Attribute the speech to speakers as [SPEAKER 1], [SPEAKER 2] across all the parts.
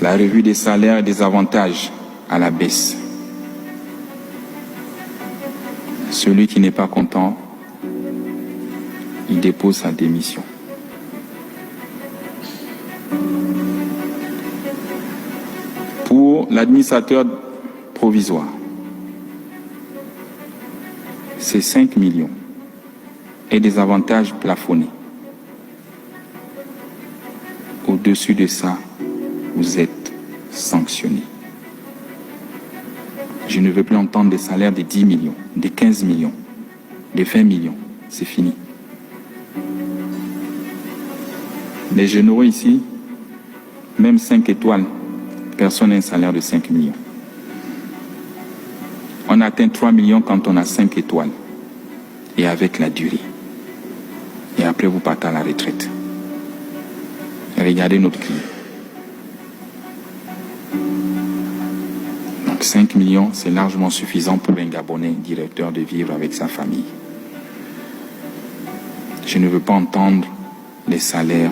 [SPEAKER 1] La revue des salaires et des avantages à la baisse. Celui qui n'est pas content, il dépose sa démission. Pour l'administrateur provisoire, c'est 5 millions et des avantages plafonnés. Au-dessus de ça, vous êtes sanctionné. Je ne veux plus entendre des salaires de 10 millions, de 15 millions, de 20 millions. C'est fini. Les généraux ici, même 5 étoiles, personne n'a un salaire de 5 millions. On atteint 3 millions quand on a 5 étoiles. Et avec la durée. Et après, vous partez à la retraite. Regardez notre client. Donc 5 millions, c'est largement suffisant pour un Gabonais directeur de vivre avec sa famille. Je ne veux pas entendre les salaires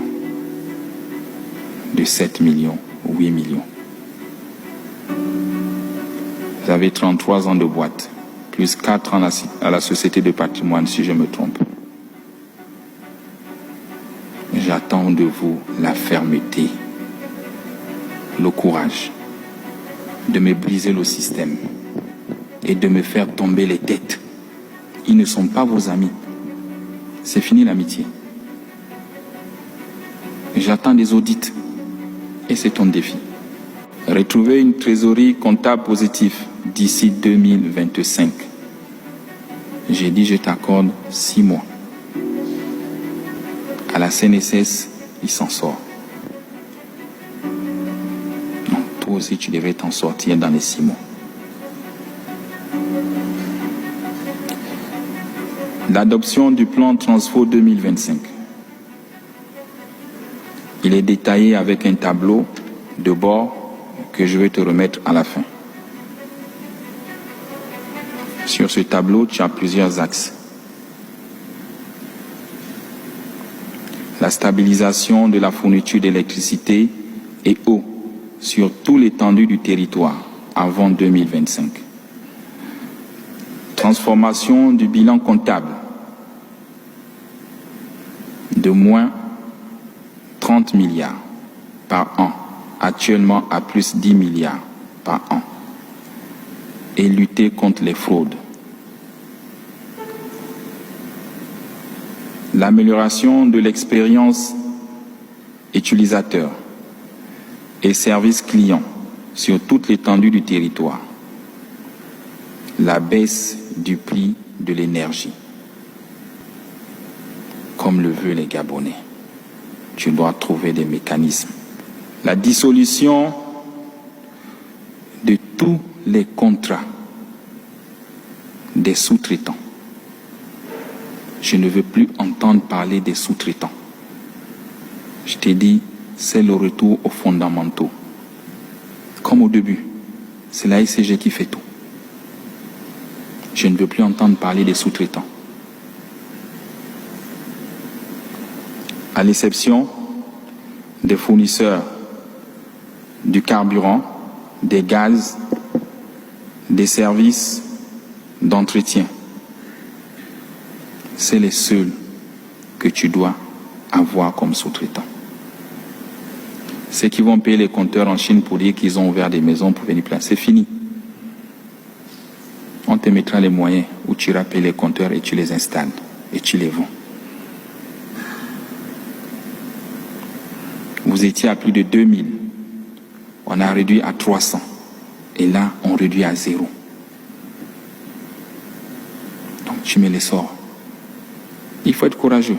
[SPEAKER 1] de 7 millions ou 8 millions. Vous avez 33 ans de boîte, plus 4 ans à la société de patrimoine, si je me trompe. J'attends de vous la fermeté, le courage de me briser le système et de me faire tomber les têtes. Ils ne sont pas vos amis. C'est fini l'amitié. J'attends des audits et c'est ton défi. Retrouver une trésorerie comptable positive d'ici 2025. J'ai dit je t'accorde 6 mois. À la CNSS, il s'en sort. Donc toi aussi, tu devrais t'en sortir dans les 6 mois. L'adoption du plan Transfo 2025. Il est détaillé avec un tableau de bord que je vais te remettre à la fin. Sur ce tableau, tu as plusieurs axes. La stabilisation de la fourniture d'électricité et eau sur tout l'étendue du territoire avant 2025. Transformation du bilan comptable de moins 30 milliards par an, actuellement à plus 10 milliards par an, et lutter contre les fraudes. L'amélioration de l'expérience utilisateur et service client sur toute l'étendue du territoire. La baisse du prix de l'énergie, comme le veulent les Gabonais. Tu dois trouver des mécanismes. La dissolution de tous les contrats des sous-traitants. Je ne veux plus entendre parler des sous-traitants. Je t'ai dit, c'est le retour aux fondamentaux. Comme au début, c'est la SCG qui fait tout. Je ne veux plus entendre parler des sous-traitants. À l'exception des fournisseurs du carburant, des gaz, des services d'entretien. C'est les seuls que tu dois avoir comme sous-traitants. Ceux qui vont payer les compteurs en Chine pour dire qu'ils ont ouvert des maisons pour venir placer, c'est fini. On te mettra les moyens où tu iras payer les compteurs et tu les installes et tu les vends. Vous étiez à plus de 2000. On a réduit à 300. Et là, on réduit à 0. Donc tu me les sors. Il faut être courageux.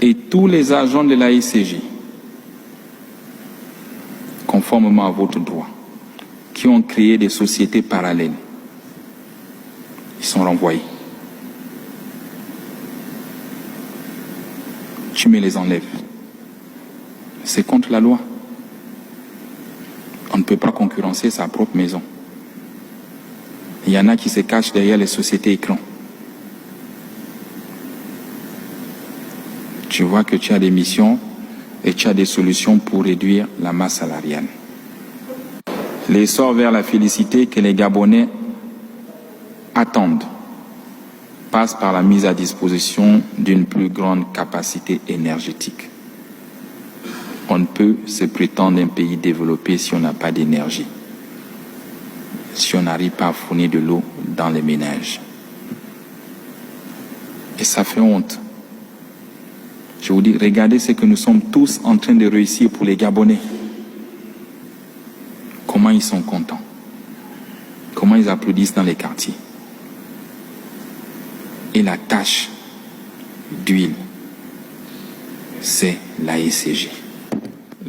[SPEAKER 1] Et tous les agents de la SCJ, conformément à votre droit, qui ont créé des sociétés parallèles, ils sont renvoyés. Tu me les enlèves. C'est contre la loi. On ne peut pas concurrencer sa propre maison. Il y en a qui se cachent derrière les sociétés écrans. tu vois que tu as des missions et tu as des solutions pour réduire la masse salariale. L'essor vers la félicité que les Gabonais attendent passe par la mise à disposition d'une plus grande capacité énergétique. On ne peut se prétendre un pays développé si on n'a pas d'énergie, si on n'arrive pas à fournir de l'eau dans les ménages. Et ça fait honte. Je vous dis, regardez ce que nous sommes tous en train de réussir pour les Gabonais. Comment ils sont contents. Comment ils applaudissent dans les quartiers. Et la tâche d'huile, c'est la ECG.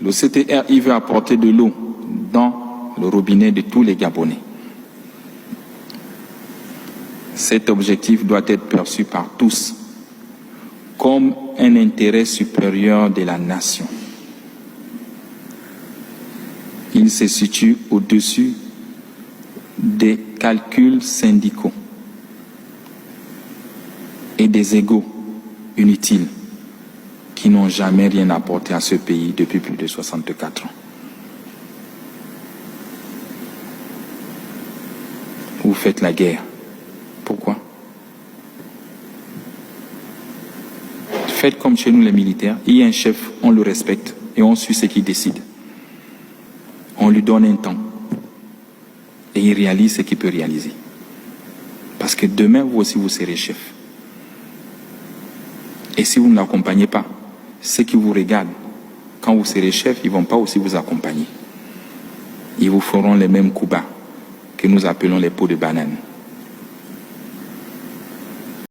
[SPEAKER 1] Le CTR, il veut apporter de l'eau dans le robinet de tous les Gabonais. Cet objectif doit être perçu par tous comme un intérêt supérieur de la nation. Il se situe au-dessus des calculs syndicaux et des égos inutiles qui n'ont jamais rien apporté à ce pays depuis plus de 64 ans. Vous faites la guerre. Pourquoi? Faites comme chez nous les militaires. Il y a un chef, on le respecte et on suit ce qu'il décide. On lui donne un temps et il réalise ce qu'il peut réaliser. Parce que demain, vous aussi, vous serez chef. Et si vous ne l'accompagnez pas, ceux qui vous regardent, quand vous serez chef, ils ne vont pas aussi vous accompagner. Ils vous feront les mêmes coups bas que nous appelons les pots de banane.